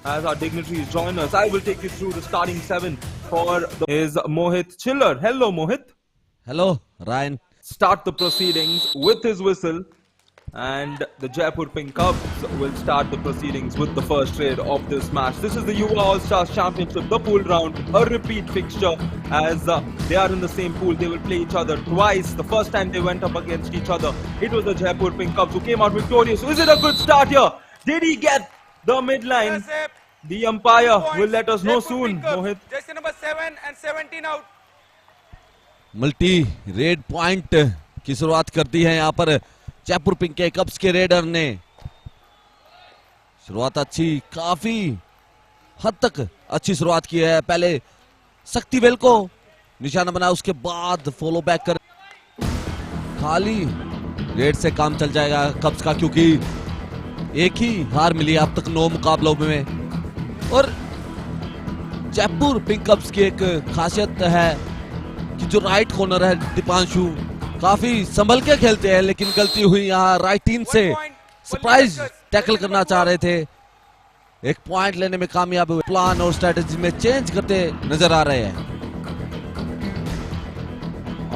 as our dignitaries join us. I will take you through the starting seven for is Mohit Chiller. Hello, Mohit. Hello, Ryan. Start the proceedings with his whistle, and the Jaipur Pink Cubs will start the proceedings with the first raid of this match. This is the Yuva All-Stars Championship, the pool round, a repeat fixture as they are in the same pool. They will play each other twice. The first time they went up against each other, it was the Jaipur Pink Cubs who came out victorious. So is it a good start here? Did he get the midline? The umpire will let us know soon, Mohit. Jersey number 7 and 17 out. Multi red point की शुरुआत कर दी है यहाँ पर Jaipur pink के cups के raider ने। शुरुआत अच्छी, काफी हद तक अच्छी शुरुआत की है। पहले शक्तिवेल को निशाना बना, उसके बाद फॉलो बैक कर खाली रेड से काम चल जाएगा कप्स का, क्योंकि एक ही हार मिली अब तक 9 मुकाबलों में। और जयपुर पिंक कप्स की एक खासियत है कि जो राइट कॉर्नर है दीपांशु काफी संभल के खेलते हैं, लेकिन गलती हुई यहाँ राइट इन से सरप्राइज टैकल करना चाह रहे थे, एक पॉइंट लेने में कामयाब हुए। प्लान और स्ट्रेटजी में चेंज करते नजर आ रहे हैं।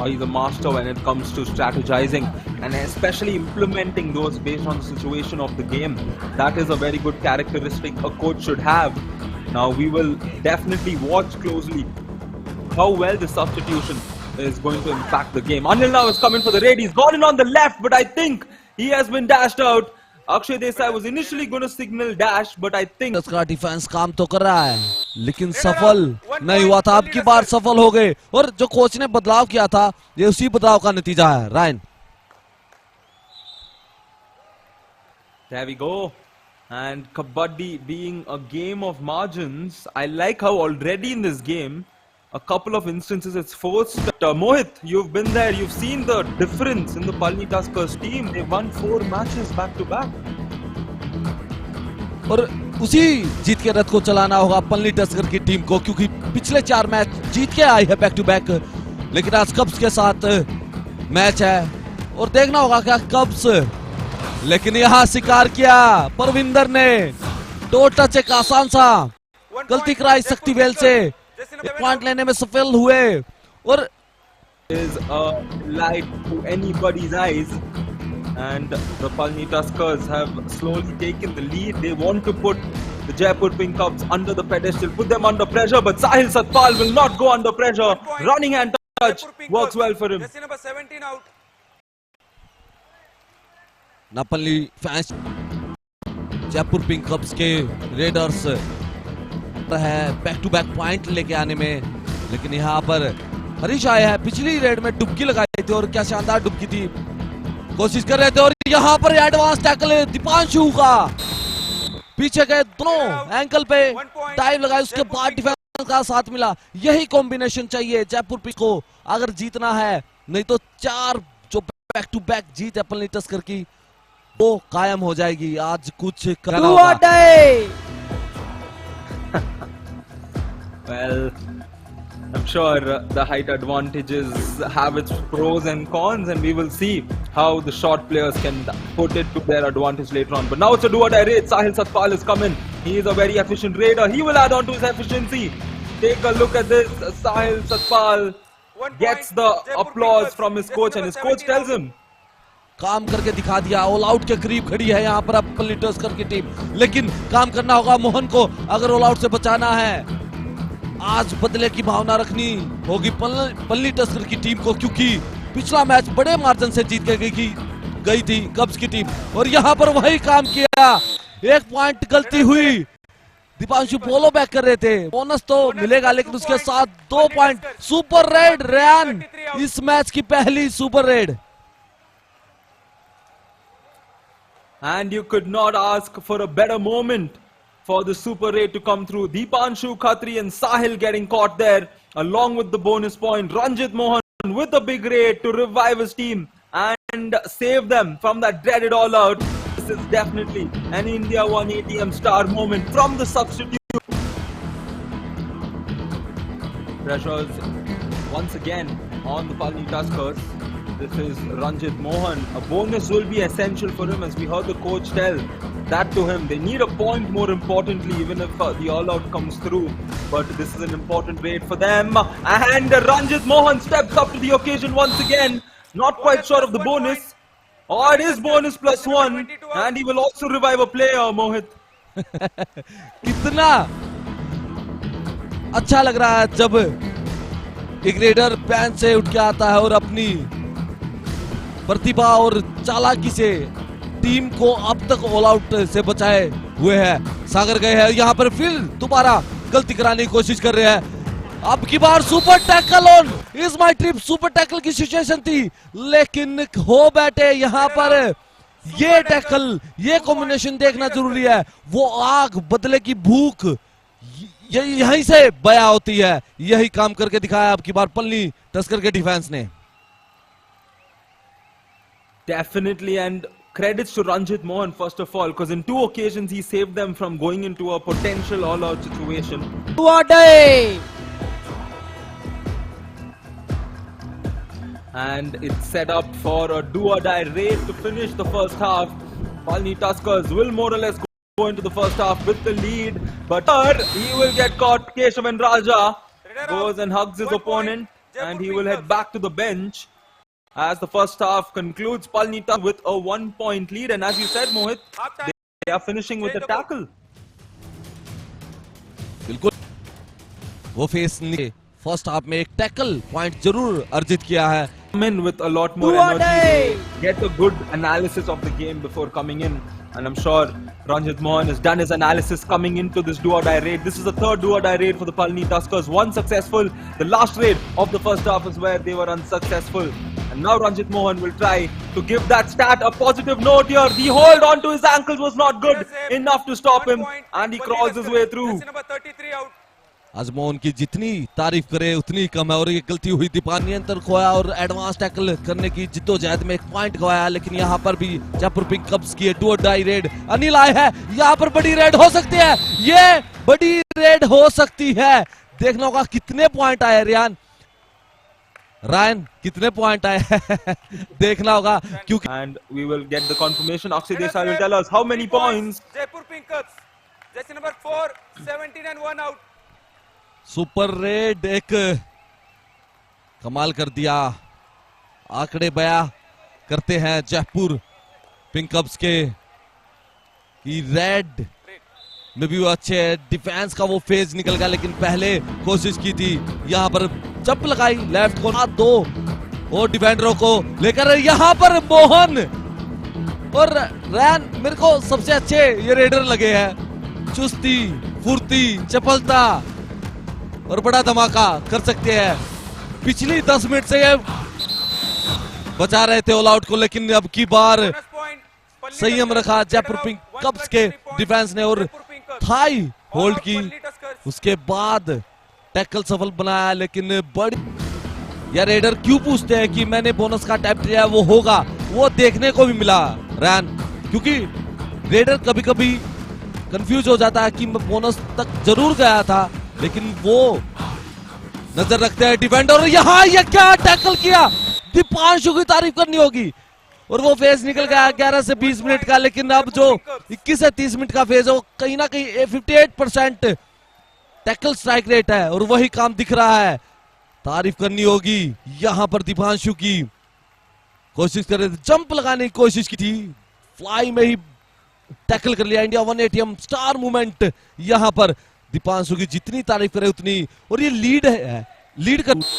He's a master when it comes to strategizing and especially implementing those based on the situation of the game. That is a very good characteristic a coach should have. Now we will definitely watch closely how well the substitution is going to impact the game. Anil now is coming for the raid. He's gone in on the left, but I think he has been dashed out. Akshay Desai was initially going to signal dash, but I think उसका defence काम तो कर रहा है, लेकिन सफल नहीं हुआ था। अब की बार सफल हो गए, और जो कोच ने बदलाव किया था ये उसी बदलाव का नतीजा है। Ryan, there we go. And Kabaddi being a game of margins, I like how already in this game a couple of instances it's forced. Mohit, you've been there, you've seen the difference in the Palni Tuskers team. They won 4 matches back to back. और उसी जीत के रथ को चलाना होगा पल्ली tusker की team को, क्योंकि पिछले 4 मैच जीत के आई है बैक टू बैक, लेकिन आज कब्स के साथ मैच है और देखना होगा क्या कब्स। लेकिन यहाँ शिकार किया परविंदर ने, दो टच एक आसान सा गलती कराई शक्तिवेल से, एक पॉइंट लेने में सफल हुए। और is a light to anybody's eyes, and the Palni Tuskers have slowly taken the lead. They want to put the Jaipur Pink Cubs under the pedestal, put them under pressure, but Sahil Satpal will not go under pressure. Running hand touch works well for him. Jersey number 17 out. Nampally fans Jaipur pink cups के readers है back to back point लेके आने में, लेकिन यहाँ पर हरीश आए हैं। पिछली रेड में डुबकी लगाई थी और क्या शानदार डुबकी थी, कोशिश कर रहे थे। और यहाँ पर एडवांस टैकल दीपांशु का, पीछे गए दोनों एंकल पे डाइव लगाई, उसके बाद डिफेंस का साथ मिला। यही कॉम्बिनेशन चाहिए जयपुर पिंक को अगर जीतना है, नहीं तो 4 जो बैक टू बैक जीत है पल्ली टस्कर की वो कायम हो जाएगी। आज कुछ करना होगा। Well, I'm sure the height advantages have its pros and cons, and we will see how the short players can put it to their advantage later on. But now it's a do-or-die raid. Sahil Satpal is coming. He is a very efficient raider. He will add on to his efficiency. Take a look at this. Sahil Satpal gets the applause from his coach, and his coach tells him, काम करके दिखा दिया। All out के करीब खड़ी है यहाँ पर अब पल्ली टस्कर की टीम, लेकिन काम करना होगा मोहन को अगर ऑल आउट से बचाना है। आज बदले की भावना रखनी होगी पल्ली टस्कर की टीम को, क्योंकि पिछला मैच बड़े मार्जिन से जीत के गई थी कब्स की टीम, और यहाँ पर वही काम किया। 1 पॉइंट गलती हुई, दीपांशु फॉलो बैक कर रहे थे, बोनस तो मिलेगा, लेकिन उसके साथ 2 पॉइंट। सुपर रेड रेयान, इस मैच की पहली super red. and you could not ask for a better moment for the super raid to come through. Deepanshu Khatri and Sahil getting caught there along with the bonus point. Ranjit Mohan with a big raid to revive his team and save them from that dreaded all out. This is definitely an India 1 ATM star moment from the substitute. Pressures once again on the Palni Tuskers. this is Ranjit Mohan. A bonus will be essential for him, as we heard the coach tell that to him. They need a point, more importantly, even if the all-out comes through. But this is an important raid for them. And Ranjit Mohan steps up to the occasion once again. Not quite sure of the bonus. Oh, it is bonus +1. And he will also revive a player, Mohit. कितना अच्छा लग रहा है जब एक raider pan से उठ के आता है और अपनी प्रतिभा और चालाकी से टीम को अब तक ऑल आउट से बचाए हुए है। सागर गए हैं, यहाँ पर फिर दोबारा गलती कराने की कोशिश कर रहे हैं। अब की बार super tackle on EaseMyTrip, super tackle की सिचुएशन थी, लेकिन हो बैठे यहाँ पर ये टैकल, ये कॉम्बिनेशन देखना जरूरी है। वो आग बदले की भूख यहीं से बया होती है, यही काम करके दिखाया अब की बार पल्ली टस्कर के डिफेंस ने। Definitely, and credits to Ranjit Mohan first of all, because in 2 occasions he saved them from going into a potential all-out situation. And it's set up for a do-or-die raid to finish the first half. Palni Tuskers will more or less go into the first half with the lead, but he will get caught. Keshav Raja goes and hugs his opponent, and he will head back to the bench as the first half concludes. Palni Tuskers with a 1-point lead, and as you said, Mohit, they are finishing with a tackle. बिल्कुल वो face ने first half में एक tackle point जरूर अर्जित किया है। Come in with a lot more energy, get a good analysis of the game before coming in, and I'm sure Ranjit Mohan has done his analysis coming into this do-or-die raid. This is the third do-or-die raid for the Palni Tuskers, one successful. The last raid of the first half is where they were unsuccessful, and now Ranjit Mohan will try to give that stat a positive note here. The hold on to his ankles was not good enough to stop him, and he crawls his way through. Number 33 out. आज मोहन की जितनी तारीफ करे उतनी कम है, और ये गलती हुई दीपान नियंत्रण खोया और एडवांस टैकल करने की जिद्दोजहद में एक पॉइंट गवाया। लेकिन यहाँ पर भी जयपुर पिंक कप्स की डू और डाई रेड अनिल आए हैं, यहाँ पर बड़ी रेड हो सकती है, ये बड़ी रेड हो सकती है। देखना होगा कितने पॉइंट आए रायन कितने पॉइंट आए देखना होगा, क्योंकि And we will get the confirmation. Akshay Desai will tell us how many points. Jaipur Pink Cups. Jersey number 4, 17 and 1 out. Super red एक कमाल कर दिया। आंकड़े बया करते हैं जयपुर पिंक कप्स के कि रेड में भी वो अच्छे है। डिफेंस का वो फेज निकल गया, लेकिन पहले कोशिश की थी, यहाँ पर जंप लगाई लेफ्ट को, 2 और डिफेंडरों को लेकर यहाँ पर मोहन और रैन मेरे को सबसे अच्छे ये रेडर लगे हैं। चुस्ती, फुर्ती, चपलता और बड़ा धमाका कर सकते हैं। पिछली 10 मिनट से ये बचा रहे थे ऑल आउट को, लेकिन अब की बार संयम रखा जयपुर पिंक कप्स के डिफेंस ने और थाई होल्ड की, उसके बाद टैकल सफल बनाया। लेकिन बड़ी या रेडर क्यों पूछते हैं कि मैंने बोनस का टैप किया, वो होगा, वो देखने को भी मिला रैन, क्योंकि रेडर कभी कभी कंफ्यूज हो जाता है कि मैं बोनस तक जरूर गया था, लेकिन वो नजर रखते हैं डिफेंडर। यहाँ ये क्या टैकल किया, दीपांशु की तारीफ करनी होगी, और वो फेज निकल गया 11 से 20 मिनट का। लेकिन अब जो 21 से 30 मिनट का फेज है वो कहीं ना कहीं 58% टैकल स्ट्राइक रेट है, और वही काम दिख रहा है। तारीफ करनी होगी यहाँ पर दीपांशु की, कोशिश कर रहे थे, जंप लगाने की कोशिश की थी, फ्लाई में ही टैकल कर लिया। इंडिया 180 स्टार मूवमेंट यहाँ पर दीपांशु की जितनी तारीफ करे उतनी, और ये लीड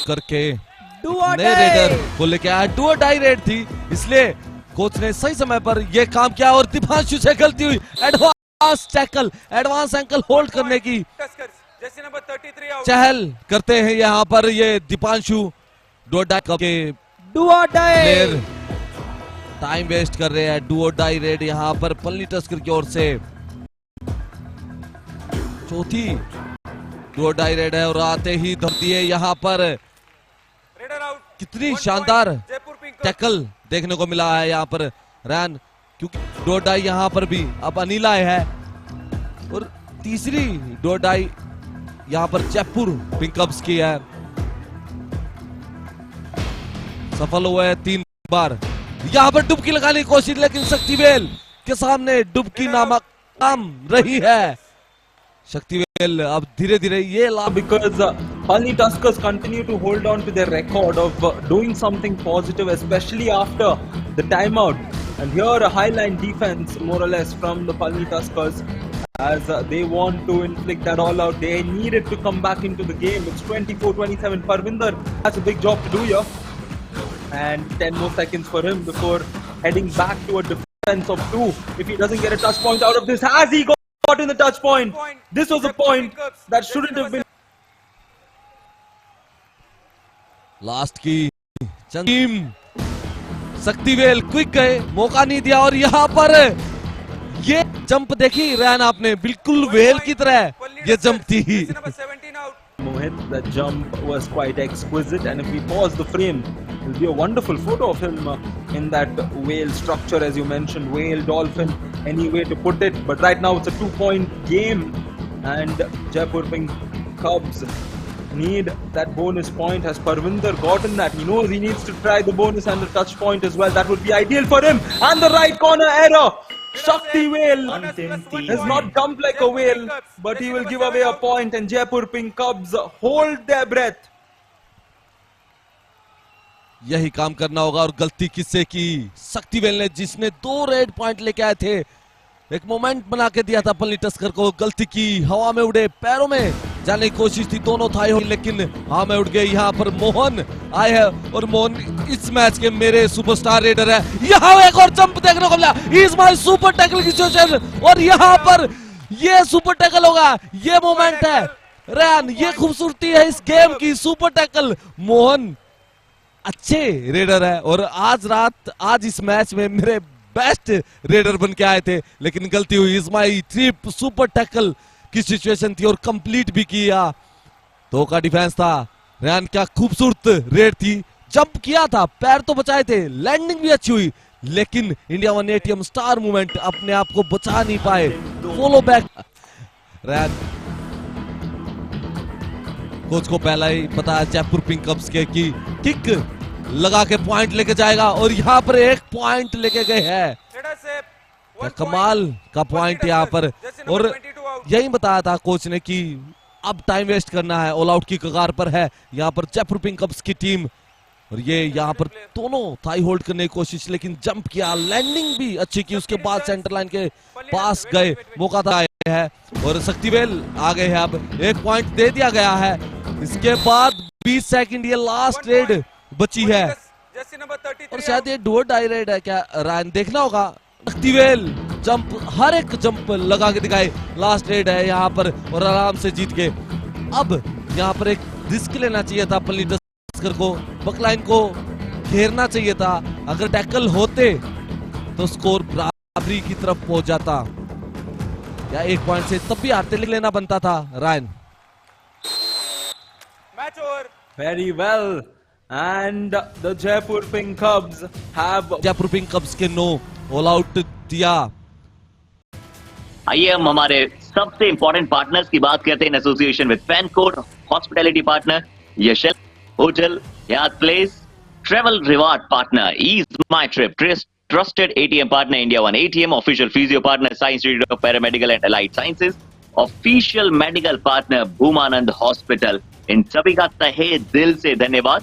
करके नए रेडर को लेके आया। डू और डाई रेड थी, इसलिए कोच ने सही समय पर यह काम किया, और दीपांशु से गलती हुई। Advance tackle, advance ankle hold करने की चहल करते हैं यहाँ पर ये दीपांशु। डू और डाई के प्लेयर टाइम वेस्ट कर रहे हैं। डू और डाई रेड यहाँ पर पल्ली टस्कर की ओर से चौथी डू और डाई रेड है, और आते ही धरती है यहाँ पर कितनी शानदार टैकल देखने को मिला है यहाँ पर रैन, क्योंकि डू और डाई यहाँ पर भी अब अनिल आए है, और तीसरी डू और डाई यहाँ पर जयपुर पिंक कप्स की है। सफल हुए 3 बार यहाँ पर डुबकी लगाने की कोशिश, लेकिन शक्तिवेल के सामने डुबकी नाकाम रही है। शक्तिवेल अब धीरे धीरे ये because Palni Tuskers continue to hold on to their record of doing something positive, especially after the timeout. And here a highline defense, more or less, from the Palni Tuskers, as they want to inflict that all out. They needed to come back into the game. It's 24-27. Parvinder has a big job to do here, and 10 more seconds for him before heading back to a defense of 2. If he doesn't get a touch point out of this, has he got in the touch point? This was a point that shouldn't have been. Last की team Sakthivel quick गए, मौका नहीं दिया, और यहाँ पर ये jump देखी रैन आपने, बिल्कुल वेल की तरह ये जंप थी। Jersey number 17 out. Mohit, that jump was quite exquisite, and if we pause the frame, it'll be a wonderful photo of him in that whale structure, as you mentioned, whale, dolphin, any way to put it. But right now it's a 2-point game, and Jaipur Pink Cubs need that bonus point. Has Parvinder gotten that? He knows he needs to try the bonus and the touch point as well. That would be ideal for him. And the right corner error. Shakti Whale has not jumped like a whale, but he will give away a point, and Jaipur Pink Cubs hold their breath. यही काम करना होगा, और गलती किससे की? शक्तिवेल ने, जिसने 2 रेड पॉइंट लेके आए थे, एक मोमेंट बना के दिया था पल्ली टस्कर को। गलती की, हवा में उड़े, पैरों में जाने की कोशिश थी, दोनों थाई हो, लेकिन हवा में उड़ गए। यहाँ पर मोहन आए हैं, और मोहन इस मैच के मेरे सुपरस्टार रेडर है। यहाँ एक और जंप देखने को मिला, इस बार सुपर टैकल की सिचुएशन, और यहाँ पर ये सुपर टैकल होगा, ये मोमेंट है रैन, ये खूबसूरती है इस गेम की। सुपर टैकल, मोहन अच्छे रेडर है, और आज इस मैच में मेरे बेस्ट रेडर बन के आए थे, लेकिन गलती हुई। इस्माइल ट्रिप सुपर टैकल की सिचुएशन थी और कंप्लीट भी किया। तो का डिफेंस था, रैन क्या खूबसूरत रेड थी, जंप किया था, पैर तो बचाए थे, लैंडिंग भी अच्छी हुई, लेकिन इंडिया 1 ATM स्टार मूवमेंट अपने आप को बचा नहीं पाए। फॉलो बैक रैन, कोच को पहला ही बताया जयपुर पिंक कब्स के कि किक लगा के पॉइंट लेके जाएगा, और यहाँ पर 1 पॉइंट लेके गए हैं। क्या कमाल का पॉइंट यहाँ पर, और यही बताया था कोच ने कि अब टाइम वेस्ट करना है, ऑल आउट की कगार पर है यहाँ पर जयपुर पिंक कब्स की टीम। और ये यहाँ पर दोनों थाई होल्ड करने की कोशिश, लेकिन जंप किया, लैंडिंग भी अच्छी की, उसके बाद सेंटर लाइन के पास गए, मौका था है, और शक्तिवेल आ गए हैं। अब 1 पॉइंट दे दिया गया है, इसके बाद 20 सेकंड ये लास्ट रेड बची है, और शायद ये डू और डाई रेड है क्या, रायन देखना होगा। शक्तिवेल जंप, हर एक जंप लगा के दिखाए, लास्ट रेड है यहाँ पर, और आराम से जीत के। अब यहाँ पर एक रिस्क लेना चाहिए था पल्ली टस्कर को, बकलाइन को घेरना चाहिए था, अगर टैकल होते तो स्कोर बराबरी की तरफ पहुंच जाता, या 1 पॉइंट से तब भी हारते लेना बनता था। Ryan, Match over. Very well. And the Jaipur Pink Cubs have Jaipur pink कब्स के 9 ऑल आउट दिया। आइए हम हमारे सबसे इंपॉर्टेंट पार्टनर्स की बात करते हैं in association with FanCode, hospitality partner Yashal hotel, याद place, travel reward partner EaseMyTrip, trusted ATM partner India 1 ATM, official physio partner science institute of paramedical and allied sciences, official medical partner Bhumanand hospital. इन सभी का तहे दिल से धन्यवाद।